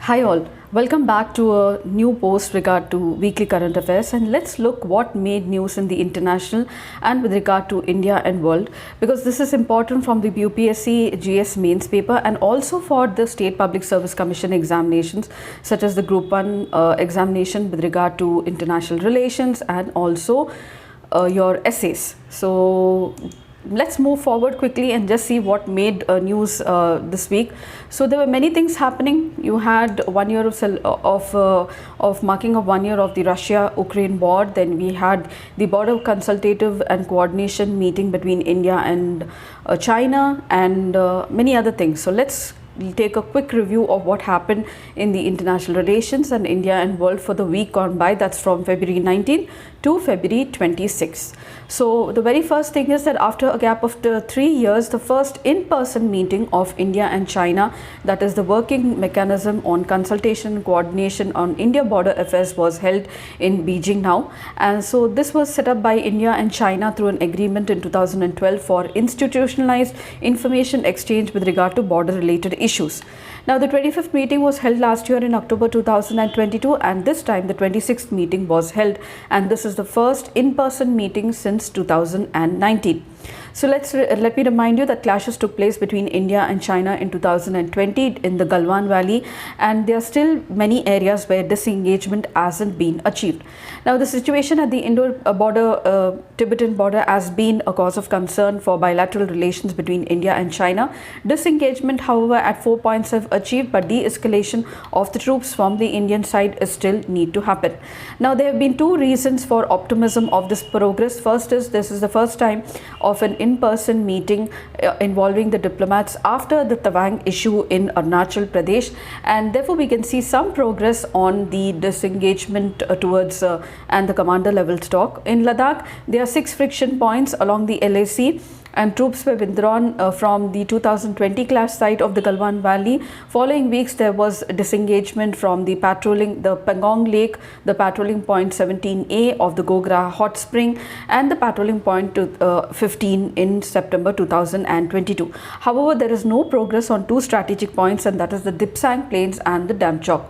Hi all, welcome back to a new post regard to weekly current affairs, and let's look what made news in the international and with regard to India and world, because this is important from the UPSC GS mains paper and also for the State Public Service Commission examinations such as the Group 1 examination with regard to international relations and also your essays. So let's move forward quickly and just see what made news this week. So there were many things happening. You had 1 year of marking of 1 year of the Russia-Ukraine war. Then we had the border consultative and coordination meeting between India and China and many other things. So let's take a quick review of what happened in the international relations and India and world for the week gone by. That's from February 19th to February 26th. So the very first thing is that after a gap of 3 years, the first in-person meeting of India and China, that is the working mechanism on consultation and coordination on India border affairs, was held in Beijing now. And so this was set up by India and China through an agreement in 2012 for institutionalized information exchange with regard to border related issues. Now the 25th meeting was held last year in October 2022, and this time the 26th meeting was held, and this is the first in-person meeting since 2019. So let me remind you that clashes took place between India and China in 2020 in the Galwan Valley, and there are still many areas where disengagement hasn't been achieved. Now the situation at the Tibetan border has been a cause of concern for bilateral relations between India and China. Disengagement, however, at 4 points have achieved, but de-escalation of the troops from the Indian side is still need to happen. Now there have been two reasons for optimism of this progress. First is this is the first time of an in-person meeting involving the diplomats after the Tawang issue in Arunachal Pradesh, and therefore we can see some progress on the disengagement towards and the commander level talk. In Ladakh, there are 6 friction points along the LAC, and troops were withdrawn from the 2020 clash site of the Galwan Valley. Following weeks, there was disengagement from the Pangong Lake, the patrolling point 17A of the Gogra Hot Spring, and the patrolling point 15 in September 2022. However, there is no progress on 2 strategic points, and that is the Dipsang Plains and the Damchok.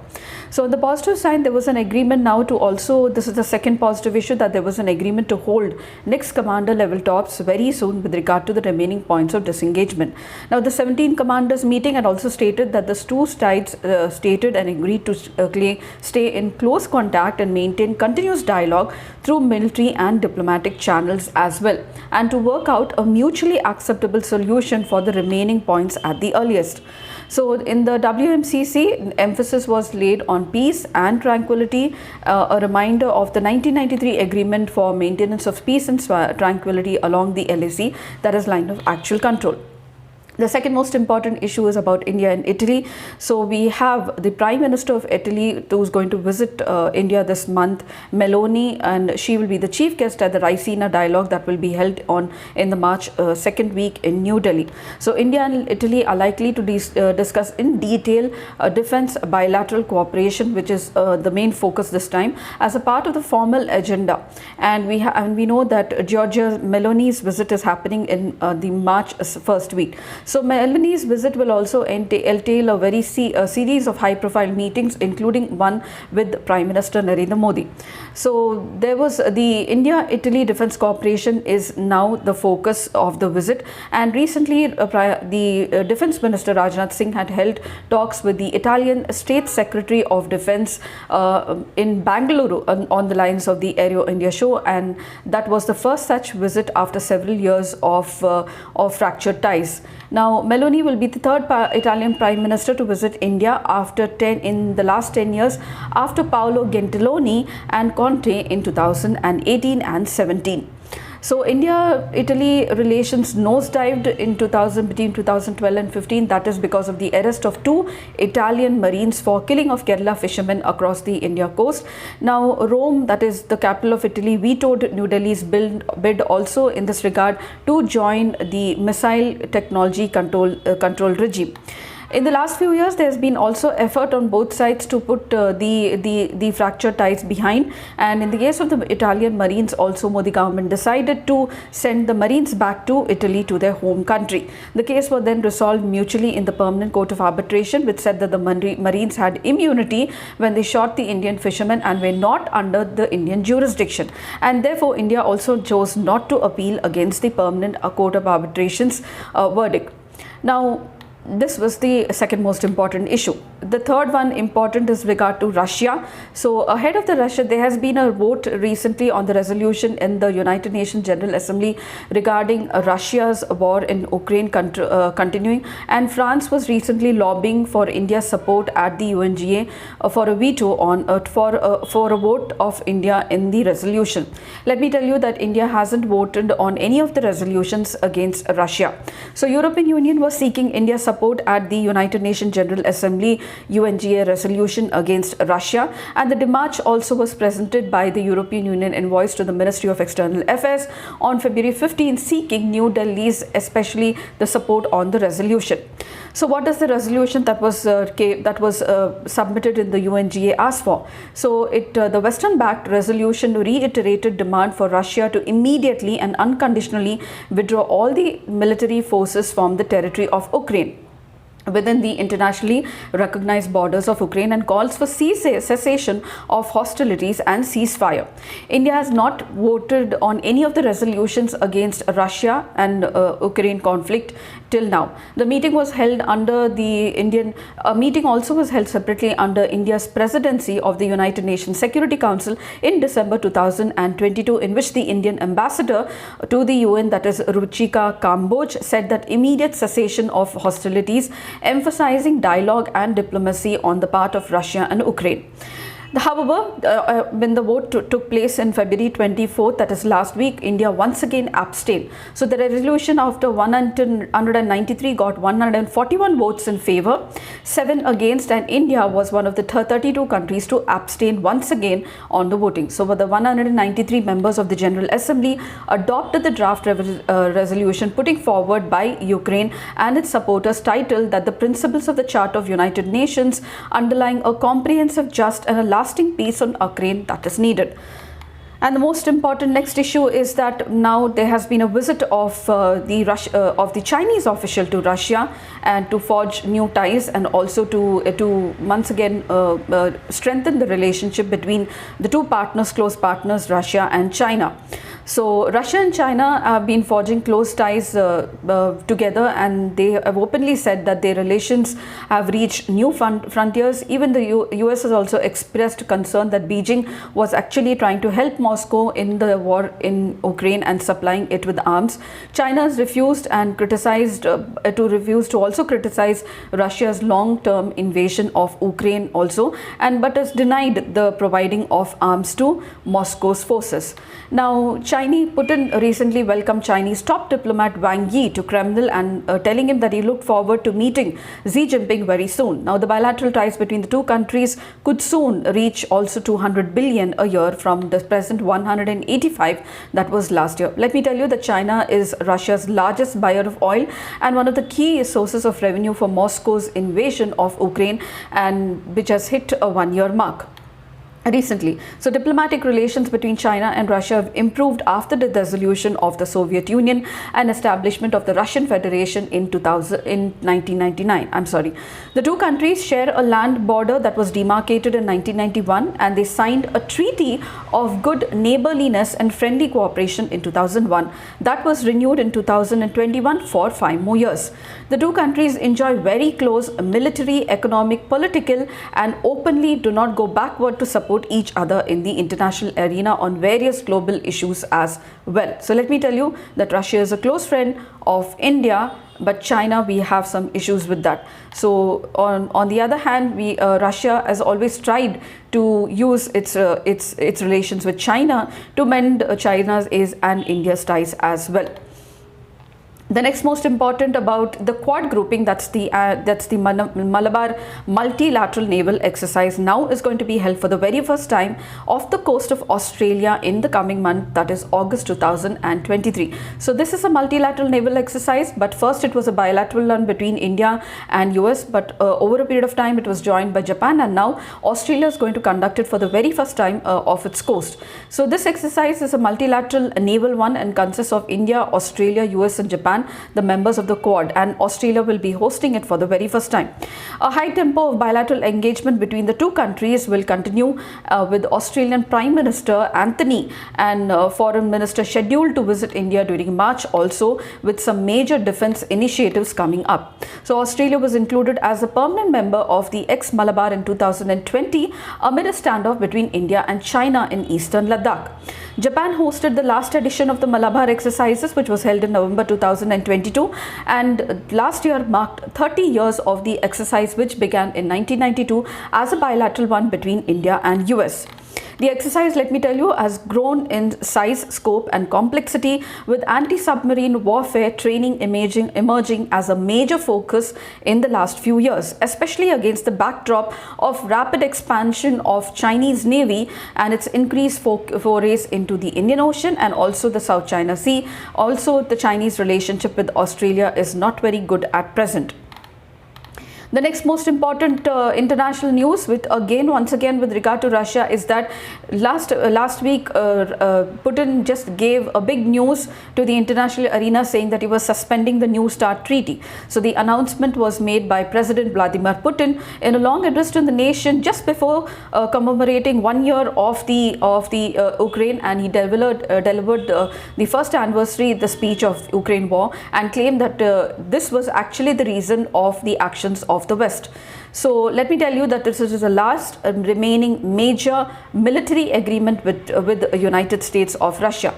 So on the positive side, there was an agreement now to also, this is the second positive issue, that there was an agreement to hold next commander level talks very soon with regard to the remaining points of disengagement. Now the 17 commanders meeting had also stated that the two sides stated and agreed to stay in close contact and maintain continuous dialogue through military and diplomatic channels as well, and to work out a mutually acceptable solution for the remaining points at the earliest. So in the WMCC, emphasis was laid on peace and tranquility, a reminder of the 1993 agreement for maintenance of peace and tranquility along the LAC, that is line of actual control. The second most important issue is about India and Italy. So we have the Prime Minister of Italy who is going to visit India this month, Meloni, and she will be the chief guest at the Raisina dialogue that will be held in the March 2nd week in New Delhi. So India and Italy are likely to discuss in detail defense bilateral cooperation, which is the main focus this time as a part of the formal agenda. And we know that Giorgia Meloni's visit is happening in the March 1st week. So Meloni's visit will also entail a series of high-profile meetings, including one with Prime Minister Narendra Modi. So there was the India-Italy Defence Cooperation is now the focus of the visit, and recently the Defence Minister Rajnath Singh had held talks with the Italian State Secretary of Defence in Bangalore on the lines of the Aero India show, and that was the first such visit after several years of fractured ties. Now, Meloni will be the third Italian Prime Minister to visit India in the last 10 years, after Paolo Gentiloni and Conte in 2018 and 17. So India-Italy relations nosedived in between 2012 and 15. That is because of the arrest of 2 Italian Marines for killing of Kerala fishermen across the India coast. Now Rome, that is the capital of Italy, vetoed New Delhi's bid also in this regard to join the missile technology control regime. In the last few years, there's been also effort on both sides to put the fractured ties behind. And in the case of the Italian Marines, also Modi government decided to send the Marines back to Italy, to their home country. The case was then resolved mutually in the Permanent Court of Arbitration, which said that the Marines had immunity when they shot the Indian fishermen and were not under the Indian jurisdiction. And therefore, India also chose not to appeal against the Permanent Court of Arbitration's verdict. Now, this was the second most important issue. The third one important is regard to Russia. So ahead of the Russia, there has been a vote recently on the resolution in the United Nations General Assembly regarding Russia's war in Ukraine continuing, and France was recently lobbying for India's support at the UNGA for a veto on for a vote of India in the resolution. Let me tell you that India hasn't voted on any of the resolutions against Russia. So European Union was seeking India's support at the United Nations General Assembly UNGA resolution against Russia, and the demarche also was presented by the European Union envoys to the Ministry of External Affairs on February 15, seeking New Delhi's especially the support on the resolution. So what does the resolution that was submitted in the UNGA ask for? So the Western-backed resolution reiterated demand for Russia to immediately and unconditionally withdraw all the military forces from the territory of Ukraine within the internationally recognized borders of Ukraine, and calls for cessation of hostilities and ceasefire. India has not voted on any of the resolutions against Russia and Ukraine conflict till now. The meeting was held under a meeting also was held separately under India's presidency of the United Nations Security Council in December 2022, in which the Indian ambassador to the UN, that is Ruchika Kamboj, said that immediate cessation of hostilities, emphasizing dialogue and diplomacy on the part of Russia and Ukraine. However, when the vote took place in February 24th, that is last week, India once again abstained. So the resolution after 193 got 141 votes in favor, 7 against, and India was one of the 32 countries to abstain once again on the voting. So the 193 members of the General Assembly adopted the draft resolution putting forward by Ukraine and its supporters, titled that the principles of the Charter of United Nations underlying a comprehensive, just and a lasting peace on Ukraine that is needed. And the most important next issue is that now there has been a visit of the Chinese official to Russia, and to forge new ties, and also to once again strengthen the relationship between the two close partners, Russia and China. So Russia and China have been forging close ties together, and they have openly said that their relations have reached new frontiers. Even the US has also expressed concern that Beijing was actually trying to help Moscow in the war in Ukraine and supplying it with arms. China has refused and to also criticize Russia's long-term invasion of Ukraine also, but has denied the providing of arms to Moscow's forces. Now, Putin recently welcomed Chinese top diplomat Wang Yi to Kremlin, and telling him that he looked forward to meeting Xi Jinping very soon. Now, the bilateral ties between the two countries could soon reach also 200 billion a year from the present 185 that was last year. Let me tell you that China is Russia's largest buyer of oil and one of the key sources of revenue for Moscow's invasion of Ukraine, and which has hit a one-year mark recently. So diplomatic relations between China and Russia have improved after the dissolution of the Soviet Union and establishment of the Russian Federation in 1999. The two countries share a land border that was demarcated in 1991, and they signed a treaty of good neighborliness and friendly cooperation in 2001 that was renewed in 2021 for 5 more years. The two countries enjoy very close military, economic, political, and openly do not go backward to support each other in the international arena on various global issues as well. So let me tell you that Russia is a close friend of India, but China, we have some issues with that. So on the other hand, Russia has always tried to use its relations with China to mend China's and India's ties as well. The next most important about the Quad grouping, that's the Malabar multilateral naval exercise, now is going to be held for the very first time off the coast of Australia in the coming month, that is August 2023. So this is a multilateral naval exercise, but first it was a bilateral one between India and US, but over a period of time it was joined by Japan, and now Australia is going to conduct it for the very first time off its coast. So this exercise is a multilateral naval one and consists of India, Australia, US and Japan, the members of the Quad, and Australia will be hosting it for the very first time. A high tempo of bilateral engagement between the two countries will continue with Australian Prime Minister Anthony and Foreign Minister scheduled to visit India during March, also with some major defence initiatives coming up. So Australia was included as a permanent member of the ex-Malabar in 2020 amid a standoff between India and China in eastern Ladakh. Japan hosted the last edition of the Malabar exercises, which was held in November 2022, and last year marked 30 years of the exercise, which began in 1992 as a bilateral one between India and US. The exercise, let me tell you, has grown in size, scope and complexity, with anti-submarine warfare training emerging as a major focus in the last few years, especially against the backdrop of rapid expansion of Chinese Navy and its increased forays into the Indian Ocean and also the South China Sea. Also, the Chinese relationship with Australia is not very good at present. The next most important international news, once again with regard to Russia, is that last week Putin just gave a big news to the international arena, saying that he was suspending the New START treaty. So the announcement was made by President Vladimir Putin in a long address to the nation just before commemorating 1 year of the Ukraine, and he delivered the first anniversary, the speech of Ukraine war, and claimed that this was actually the reason of the actions of the West. So let me tell you that this is the last remaining major military agreement with the United States of Russia.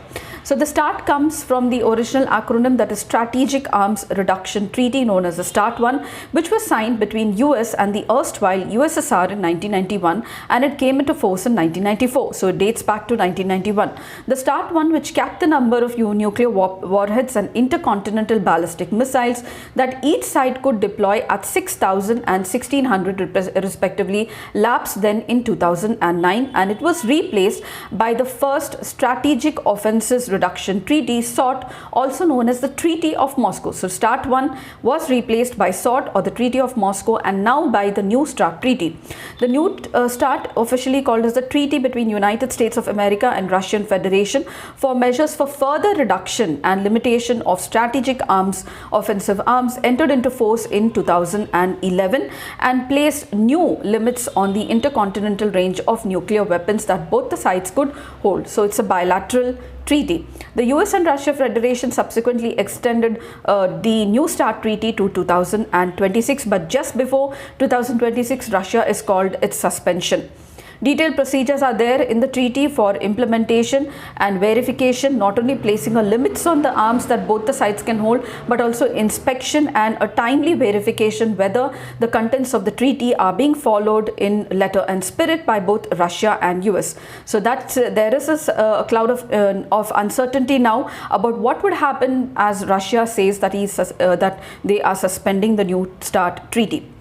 So the START comes from the original acronym, that is Strategic Arms Reduction Treaty, known as the START-1, which was signed between US and the erstwhile USSR in 1991, and it came into force in 1994. So it dates back to 1991. The START-1, which capped the number of nuclear warheads and intercontinental ballistic missiles that each side could deploy at 6,000 and 1,600 respectively, lapsed then in 2009, and it was replaced by the first Strategic Offenses Reduction Treaty, SORT, also known as the Treaty of Moscow. So START-1 was replaced by SORT, or the Treaty of Moscow, and now by the New START Treaty. The New START, officially called as the Treaty between United States of America and Russian Federation for measures for further reduction and limitation of strategic arms, offensive arms, entered into force in 2011 and placed new limits on the intercontinental range of nuclear weapons that both the sides could hold. So it's a bilateral treaty. The US and Russia Federation subsequently extended the New START Treaty to 2026, but just before 2026, Russia is called its suspension. Detailed procedures are there in the treaty for implementation and verification, not only placing a limits on the arms that both the sides can hold, but also inspection and a timely verification whether the contents of the treaty are being followed in letter and spirit by both Russia and US. So that's there is a cloud of uncertainty now about what would happen, as Russia says that that they are suspending the New START Treaty.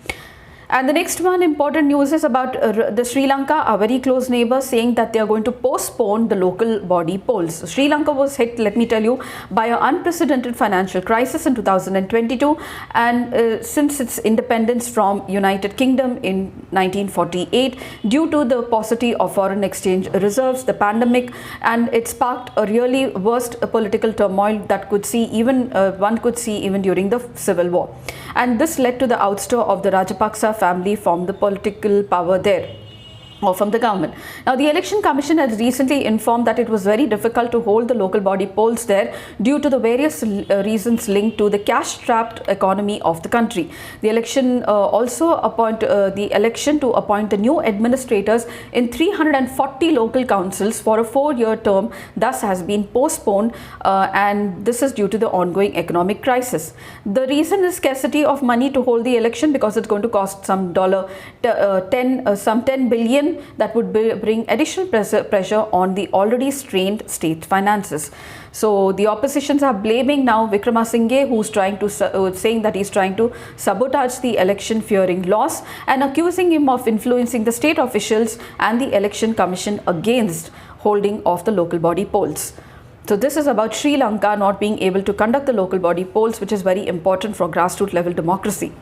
And the next one important news is about the Sri Lanka, our very close neighbor, saying that they are going to postpone the local body polls. Sri Lanka was hit, let me tell you, by an unprecedented financial crisis in 2022, and since its independence from United Kingdom in 1948, due to the paucity of foreign exchange reserves, the pandemic, and it sparked a really worst political turmoil that one could see even during the civil war. And this led to the ouster of the Rajapaksa family from the political power there, or from the government. Now, the Election Commission has recently informed that it was very difficult to hold the local body polls there due to the various reasons linked to the cash-strapped economy of the country. The election the election to appoint the new administrators in 340 local councils for a 4-year term thus has been postponed, and this is due to the ongoing economic crisis. The reason is scarcity of money to hold the election, because it's going to cost some $10 billion win that would bring additional pressure on the already strained state finances. So the oppositions are blaming now Wickremesinghe, who's saying that he's trying to sabotage the election, fearing loss, and accusing him of influencing the state officials and the election commission against holding of the local body polls. So this is about Sri Lanka not being able to conduct the local body polls, which is very important for grassroots level democracy.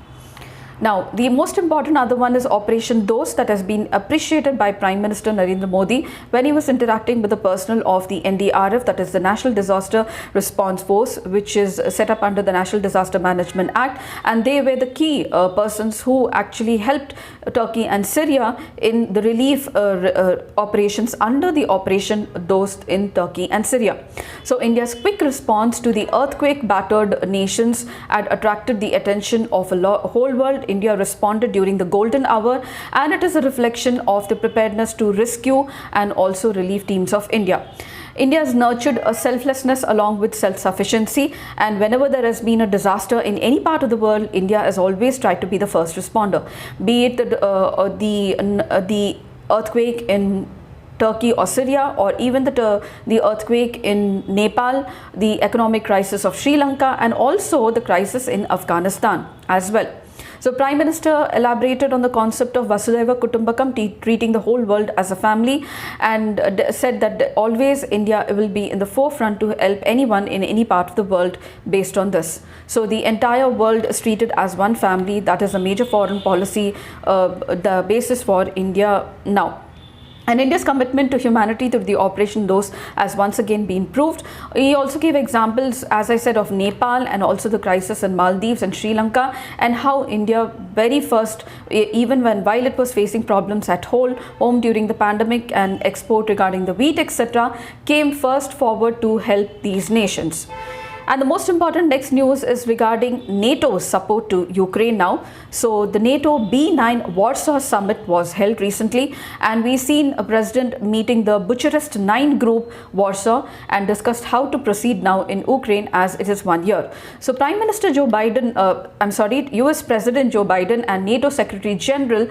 Now, the most important other one is Operation Dost, that has been appreciated by Prime Minister Narendra Modi when he was interacting with the personnel of the NDRF, that is the National Disaster Response Force, which is set up under the National Disaster Management Act, and they were the key persons who actually helped Turkey and Syria in the relief operations under the Operation Dost in Turkey and Syria. So India's quick response to the earthquake-battered nations had attracted the attention of a whole world. India responded during the golden hour, and it is a reflection of the preparedness to rescue and also relief teams of India. India has nurtured a selflessness along with self-sufficiency, and whenever there has been a disaster in any part of the world, India has always tried to be the first responder, be it the earthquake in Turkey or Syria, or even the earthquake in Nepal, the economic crisis of Sri Lanka, and also the crisis in Afghanistan as well. So Prime Minister elaborated on the concept of Vasudhaiva Kutumbakam, treating the whole world as a family, and said that always India will be in the forefront to help anyone in any part of the world based on this. So the entire world is treated as one family. That is a major foreign policy, the basis for India now. And India's commitment to humanity through the Operation Dost has once again been proved. He also gave examples, as I said, of Nepal and also the crisis in Maldives and Sri Lanka, and how India very first, even while it was facing problems at home during the pandemic and export regarding the wheat, etc., came first forward to help these nations. And the most important next news is regarding NATO's support to Ukraine now. So the NATO B9 Warsaw summit was held recently, and we've seen a president meeting the Bucharest 9 group Warsaw and discussed how to proceed now in Ukraine as it is 1 year. So US President Joe Biden and NATO Secretary General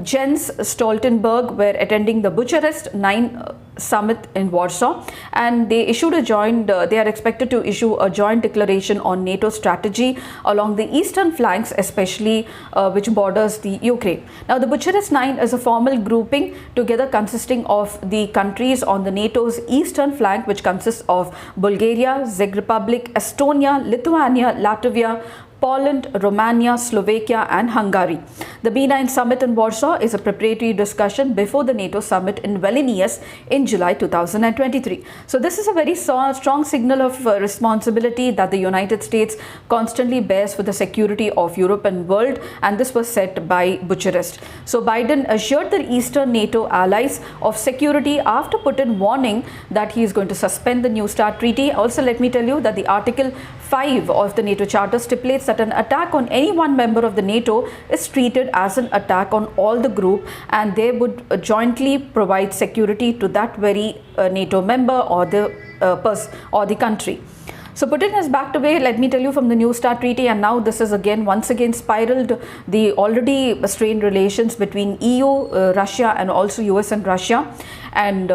Jens Stoltenberg were attending the Bucharest 9 summit in Warsaw, and they are expected to issue a joint declaration on NATO strategy along the eastern flanks, especially which borders the Ukraine. Now the Bucharest 9 is a formal grouping together consisting of the countries on the NATO's eastern flank, which consists of Bulgaria, Czech Republic, Estonia, Lithuania, Latvia, Poland, Romania, Slovakia and Hungary. The B9 summit in Warsaw is a preparatory discussion before the NATO summit in Vilnius in July 2023. So this is a very strong signal of responsibility that the United States constantly bears for the security of Europe and world, and this was set by Bucharest. So Biden assured the Eastern NATO allies of security after Putin warning that he is going to suspend the New START treaty. Also, let me tell you that the Article 5 of the NATO Charter stipulates that an attack on any one member of the NATO is treated as an attack on all the group, and they would jointly provide security to that very NATO member or the country. So Putin has backed away, let me tell you, from the New START treaty, and now this is once again spiraled the already strained relations between EU, Russia and also US and Russia. And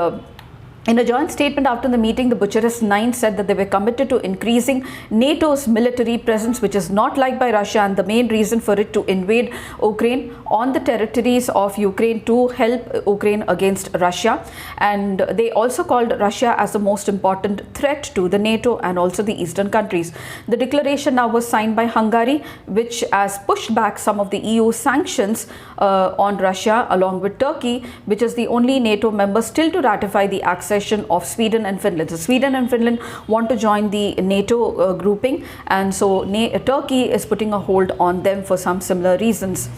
in a joint statement after the meeting, the Bucharest 9 said that they were committed to increasing NATO's military presence, which is not liked by Russia, and the main reason for it to invade Ukraine on the territories of Ukraine to help Ukraine against Russia. And they also called Russia as the most important threat to the NATO and also the eastern countries. The declaration now was signed by Hungary, which has pushed back some of the EU sanctions on Russia, along with Turkey, which is the only NATO member still to ratify the accession of Sweden and Finland. So Sweden and Finland want to join the NATO grouping, and so Turkey is putting a hold on them for some similar reasons.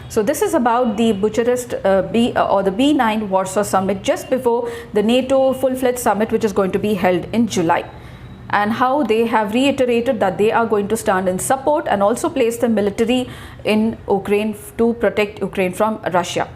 So this is about the Bucharest the B9 Warsaw summit just before the NATO full-fledged summit, which is going to be held in July, and how they have reiterated that they are going to stand in support and also place the military in Ukraine to protect Ukraine from Russia.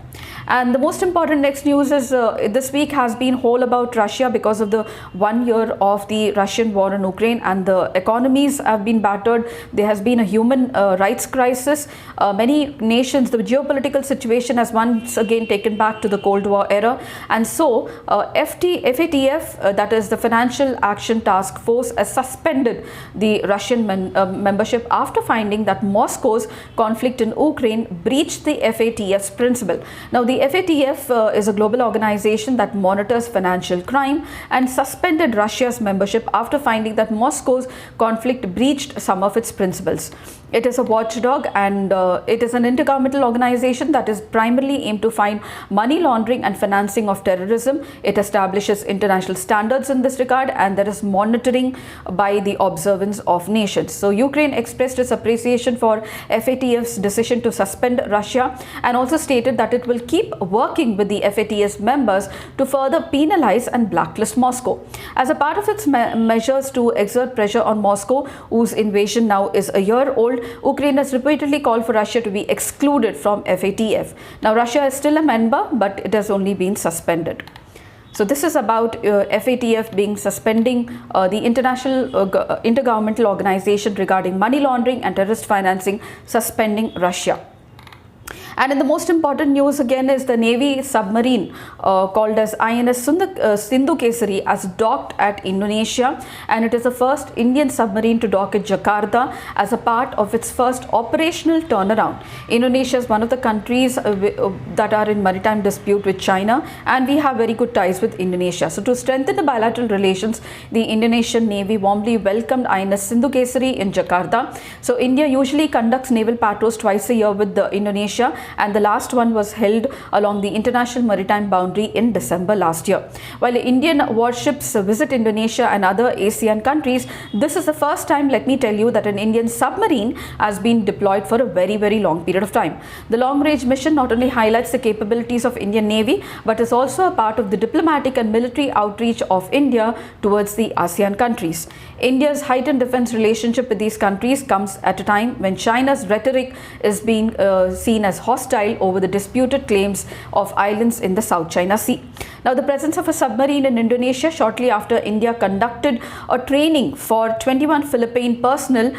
And the most important next news is this week has been whole about Russia because of the 1 year of the Russian war in Ukraine, and the economies have been battered. There has been a human rights crisis. Many nations, the geopolitical situation has once again taken back to the Cold War era. And so FATF, that is the Financial Action Task Force, has suspended the Russian membership after finding that Moscow's conflict in Ukraine breached the FATF's principle. Now, the FATF is a global organization that monitors financial crime and suspended Russia's membership after finding that Moscow's conflict breached some of its principles. It is a watchdog, and it is an intergovernmental organization that is primarily aimed to find money laundering and financing of terrorism. It establishes international standards in this regard, and there is monitoring by the observance of nations. So Ukraine expressed its appreciation for FATF's decision to suspend Russia, and also stated that it will keep working with the FATF's members to further penalize and blacklist Moscow. As a part of its measures to exert pressure on Moscow, whose invasion now is a year old, Ukraine has repeatedly called for Russia to be excluded from FATF. Now, Russia is still a member, but it has only been suspended. So this is about FATF being suspending the international intergovernmental organization regarding money laundering and terrorist financing, suspending Russia. And in the most important news again is the Navy submarine called as INS Sindhu Kesari has docked at Indonesia, and it is the first Indian submarine to dock at Jakarta as a part of its first operational turnaround. Indonesia is one of the countries that are in maritime dispute with China, and we have very good ties with Indonesia. So to strengthen the bilateral relations, the Indonesian Navy warmly welcomed INS Sindhu Kesari in Jakarta. So India usually conducts naval patrols twice a year with Indonesia, and the last one was held along the international maritime boundary in December last year. While Indian warships visit Indonesia and other ASEAN countries, this is the first time, let me tell you, that an Indian submarine has been deployed for a very, very long period of time. The long-range mission not only highlights the capabilities of Indian Navy, but is also a part of the diplomatic and military outreach of India towards the ASEAN countries. India's heightened defense relationship with these countries comes at a time when China's rhetoric is being seen as hostile over the disputed claims of islands in the South China Sea. Now, the presence of a submarine in Indonesia shortly after India conducted a training for 21 Philippine personnel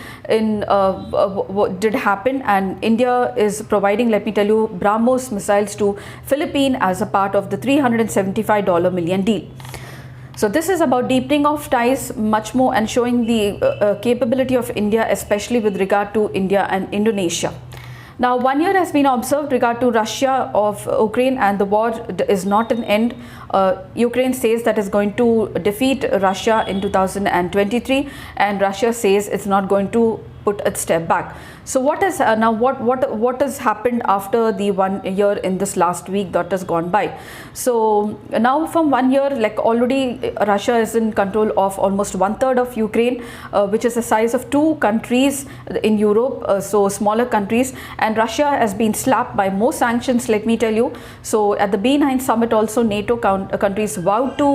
did happen, and India is providing, let me tell you, BrahMos missiles to Philippines as a part of the $375 million deal. So this is about deepening of ties much more and showing the capability of India, especially with regard to India and Indonesia. Now, 1 year has been observed regard to Russia of Ukraine, and the war is not an end. Ukraine says that it's going to defeat Russia in 2023, and Russia says it's not going to put a step back. So what is now what has happened after the 1 year in this last week that has gone by? So now from 1 year, like already Russia is in control of almost 1/3 of Ukraine, which is the size of 2 countries in Europe, so smaller countries, and Russia has been slapped by more sanctions, let me tell you. So at the B9 summit also, NATO countries vowed to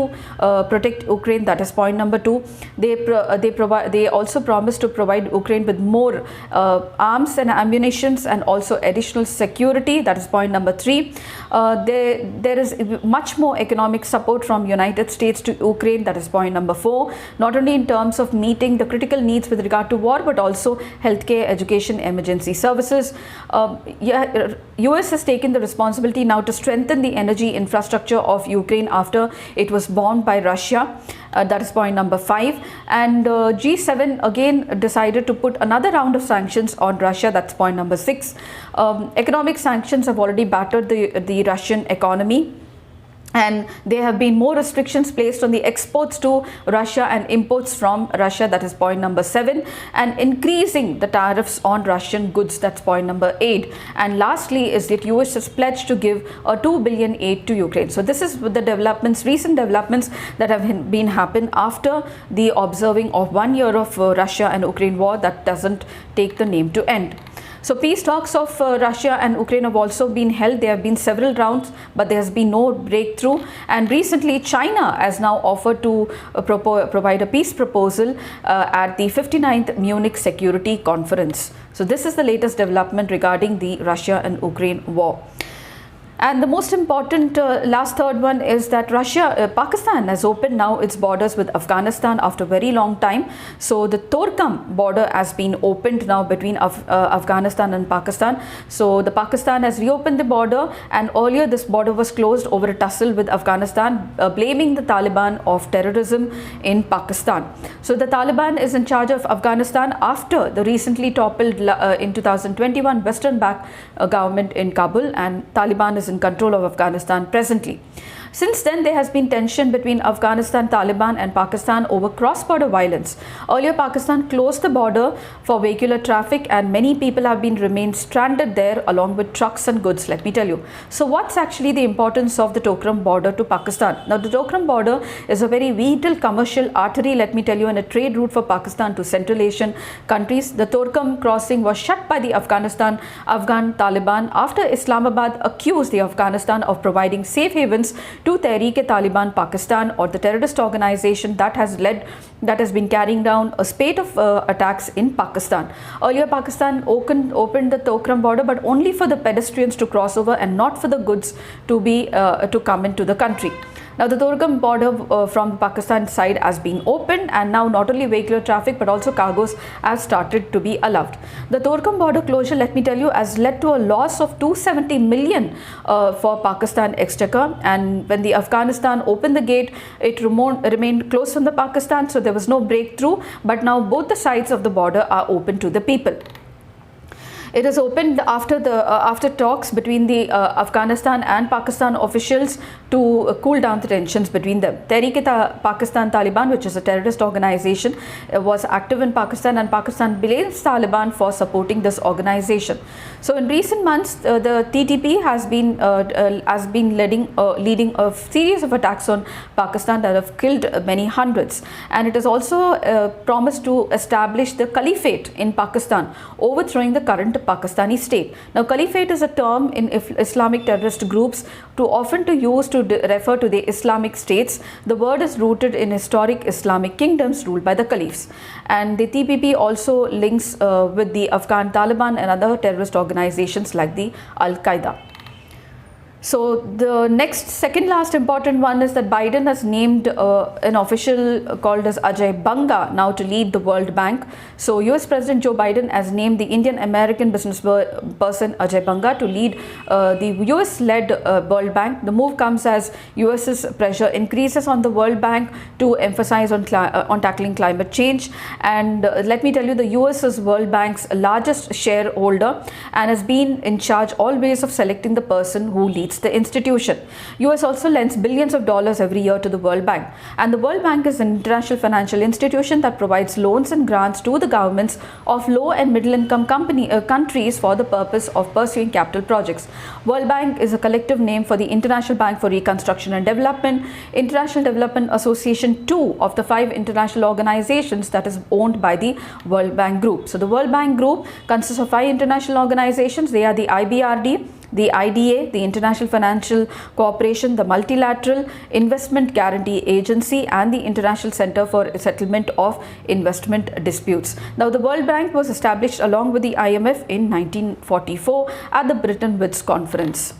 protect Ukraine. That is point number 2. They also promised to provide Ukraine with more arms and ammunitions and also additional security. That is point number 3. There is much more economic support from United States to Ukraine. That is point number 4. Not only in terms of meeting the critical needs with regard to war, but also healthcare, education, emergency services. US has taken the responsibility now to strengthen the energy infrastructure of Ukraine after it was bombed by Russia. That is point number 5. And G7 again decided to put another round of sanctions on Russia. That's point number 6. Economic sanctions have already battered the Russian economy, and there have been more restrictions placed on the exports to Russia and imports from Russia. That is point number 7, and increasing the tariffs on Russian goods. That's point number 8. And lastly is that US has pledged to give a $2 billion aid to Ukraine. So this is the developments, recent developments that have been happened after the observing of 1 year of Russia and Ukraine war that doesn't take the name to end. So peace talks of Russia and Ukraine have also been held. There have been several rounds, but there has been no breakthrough. And recently, China has now offered to provide a peace proposal at the 59th Munich Security Conference. So this is the latest development regarding the Russia and Ukraine war. And the most important last third one is that Pakistan has opened now its borders with Afghanistan after a very long time. So the Torkham border has been opened now between Afghanistan and Pakistan. So the Pakistan has reopened the border, and earlier this border was closed over a tussle with Afghanistan, blaming the Taliban of terrorism in Pakistan. So the Taliban is in charge of Afghanistan after the recently toppled in 2021 Western-backed government in Kabul, and Taliban is in control of Afghanistan presently. Since then, there has been tension between Afghanistan, Taliban and Pakistan over cross-border violence. Earlier, Pakistan closed the border for vehicular traffic, and many people have remained stranded there along with trucks and goods, let me tell you. So what's actually the importance of the Torkham border to Pakistan? Now, the Torkham border is a very vital commercial artery, let me tell you, and a trade route for Pakistan to Central Asian countries. The Torkham crossing was shut by the Afghan Taliban after Islamabad accused the Afghanistan of providing safe havens to Tehreek-e-Taliban Pakistan, or the terrorist organization that has been carrying down a spate of attacks in Pakistan. Earlier, Pakistan opened the Torkham border, but only for the pedestrians to cross over and not for the goods to come into the country. Now, the Torkham border from the Pakistan side has been opened, and now not only vehicular traffic but also cargoes have started to be allowed. The Torkham border closure, let me tell you, has led to a loss of 270 million for Pakistan exchequer, and when the Afghanistan opened the gate, it remained closed from the Pakistan, so there was no breakthrough, but now both the sides of the border are open to the people. It is opened after talks between the Afghanistan and Pakistan officials to cool down the tensions between them. Tehreek-e-Pakistan Taliban, which is a terrorist organization, was active in Pakistan, and Pakistan blames Taliban for supporting this organization. So in recent months, the TTP has been leading a series of attacks on Pakistan that have killed many hundreds, and it has also promised to establish the caliphate in Pakistan, overthrowing the current Pakistani state. Now, caliphate is a term in Islamic terrorist groups often used to refer to the Islamic states. The word is rooted in historic Islamic kingdoms ruled by the caliphs, and the TPP also links with the Afghan Taliban and other terrorist organizations like the Al-Qaeda. So the second last important one is that Biden has named an official called as Ajay Banga now to lead the World Bank. So US President Joe Biden has named the Indian-American business person Ajay Banga to lead the US-led World Bank. The move comes as US's pressure increases on the World Bank to emphasize on tackling climate change. And let me tell you, the US is World Bank's largest shareholder and has been in charge always of selecting the person who leads the institution. US also lends billions of dollars every year to the World Bank, and the World Bank is an international financial institution that provides loans and grants to the governments of low and middle income countries for the purpose of pursuing capital projects. World Bank is a collective name for the International Bank for Reconstruction and Development, International Development Association, 2 of the 5 international organizations that is owned by the World Bank Group. So the World Bank Group consists of 5 international organizations. They are the IBRD, the IDA, the International Financial Cooperation, the Multilateral Investment Guarantee Agency, and the International Center for Settlement of Investment Disputes. Now, the World Bank was established along with the IMF in 1944 at the Bretton Woods Conference.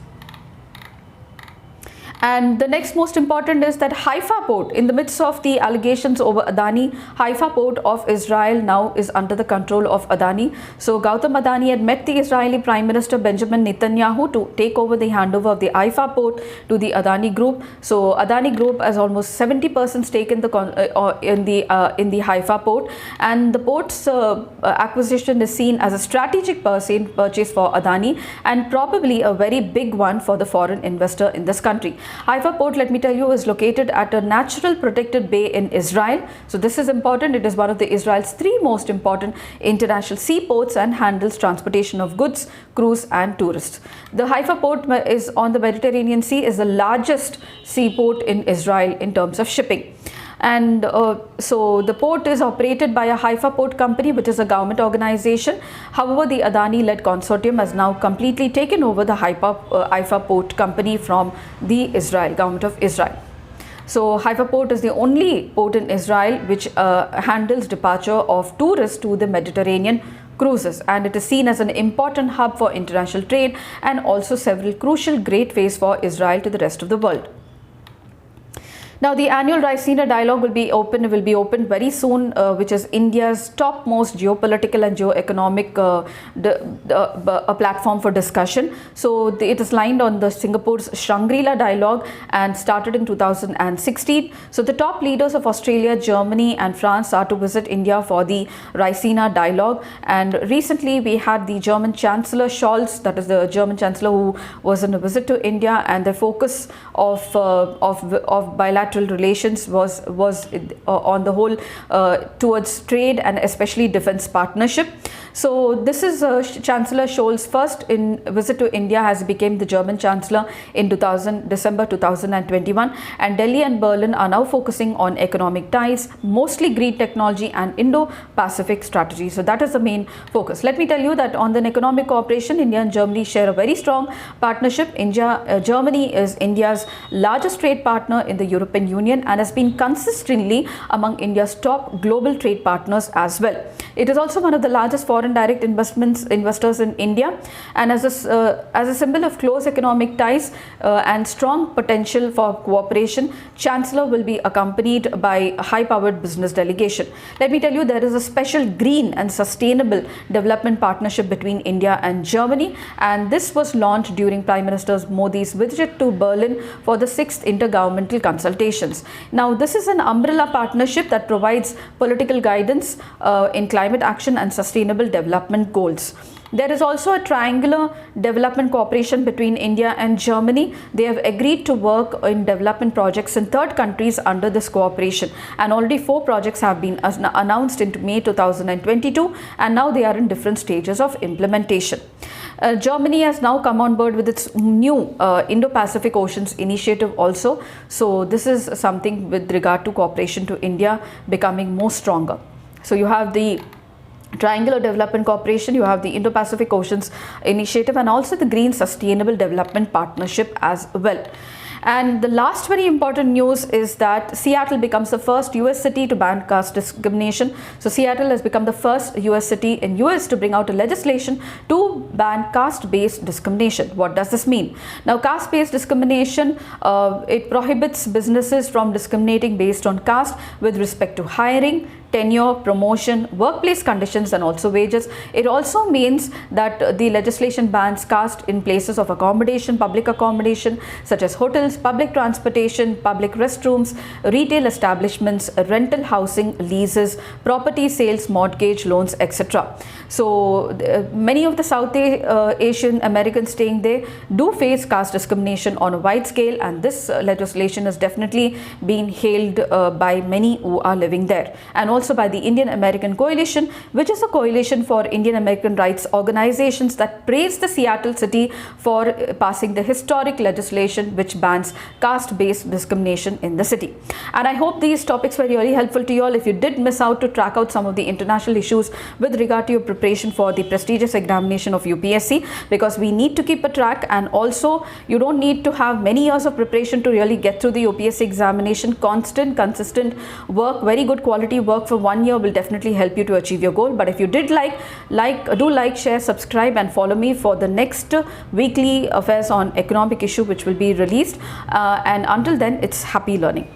And the next most important is that Haifa port, in the midst of the allegations over Adani, Haifa port of Israel now is under the control of Adani. So Gautam Adani had met the Israeli Prime Minister Benjamin Netanyahu to take over the handover of the Haifa port to the Adani Group. So Adani Group has almost 70% stake in the Haifa port, and the port's acquisition is seen as a strategic purchase for Adani, and probably a very big one for the foreign investor in this country. Haifa port, let me tell you, is located at a natural protected bay in Israel. So this is important. It is one of Israel's 3 most important international seaports and handles transportation of goods, crews and tourists. The Haifa port is on the Mediterranean Sea, is the largest seaport in Israel in terms of shipping. And so the port is operated by a Haifa Port Company, which is a government organization. However, the Adani-led consortium has now completely taken over the Haifa Port Company from the government of Israel. So Haifa Port is the only port in Israel which handles departure of tourists to the Mediterranean cruises, and it is seen as an important hub for international trade and also several crucial gateways for Israel to the rest of the world. Now, the annual Raisina dialogue will be opened very soon, which is India's topmost geopolitical and geo-economic a platform for discussion. So, it is lined on the Singapore's Shangri-La dialogue and started in 2016. So, the top leaders of Australia, Germany and France are to visit India for the Raisina dialogue. And recently, we had the German Chancellor Scholz, that is the German Chancellor who was on a visit to India, and the focus of bilateral relations was on the whole towards trade and especially defense partnership. So this is Chancellor Scholz's first visit to India, as he became the German Chancellor in December 2021, and Delhi and Berlin are now focusing on economic ties, mostly green technology and Indo-Pacific strategy. So that is the main focus. Let me tell you that on the economic cooperation, India and Germany share a very strong partnership. Germany is India's largest trade partner in the European Union and has been consistently among India's top global trade partners as well. It is also one of the largest foreign direct investors in India, and as a symbol of close economic ties and strong potential for cooperation, Chancellor will be accompanied by a high-powered business delegation. Let me tell you, there is a special green and sustainable development partnership between India and Germany, and this was launched during Prime Minister Modi's visit to Berlin for the 6th intergovernmental consultations. Now, this is an umbrella partnership that provides political guidance in climate action and sustainable development goals. There is also a triangular development cooperation between India and Germany. They have agreed to work in development projects in third countries under this cooperation, and already 4 projects have been announced in May 2022, and now they are in different stages of implementation. Germany has now come on board with its new Indo-Pacific Oceans initiative also. So this is something with regard to cooperation to India becoming more stronger. So you have the Triangular Development Cooperation, you have the Indo-Pacific Oceans Initiative, and also the Green Sustainable Development Partnership as well. And the last very important news is that Seattle becomes the first US city to ban caste discrimination. So Seattle has become the first US city in US to bring out a legislation to ban caste-based discrimination. What does this mean? Now, caste-based discrimination, it prohibits businesses from discriminating based on caste with respect to hiring, tenure, promotion, workplace conditions and also wages. It also means that the legislation bans caste in places of accommodation, public accommodation such as hotels, public transportation, public restrooms, retail establishments, rental housing, leases, property sales, mortgage loans, etc. So many of the South Asian Americans staying there do face caste discrimination on a wide scale, and this legislation has definitely been hailed by many who are living there, and also by the Indian American Coalition, which is a coalition for Indian American rights organizations that praise the Seattle city for passing the historic legislation which bans caste-based discrimination in the city. And I hope these topics were really helpful to you all. If you did miss out to track out some of the international issues with regard to your preparation for the prestigious examination of UPSC, because we need to keep a track, and also you don't need to have many years of preparation to really get through the UPSC examination. Constant, consistent work, very good quality work for 1 year will definitely help you to achieve your goal. But if you did do like, share, subscribe and follow me for the next weekly affairs on economic issue which will be released, and until then, it's happy learning.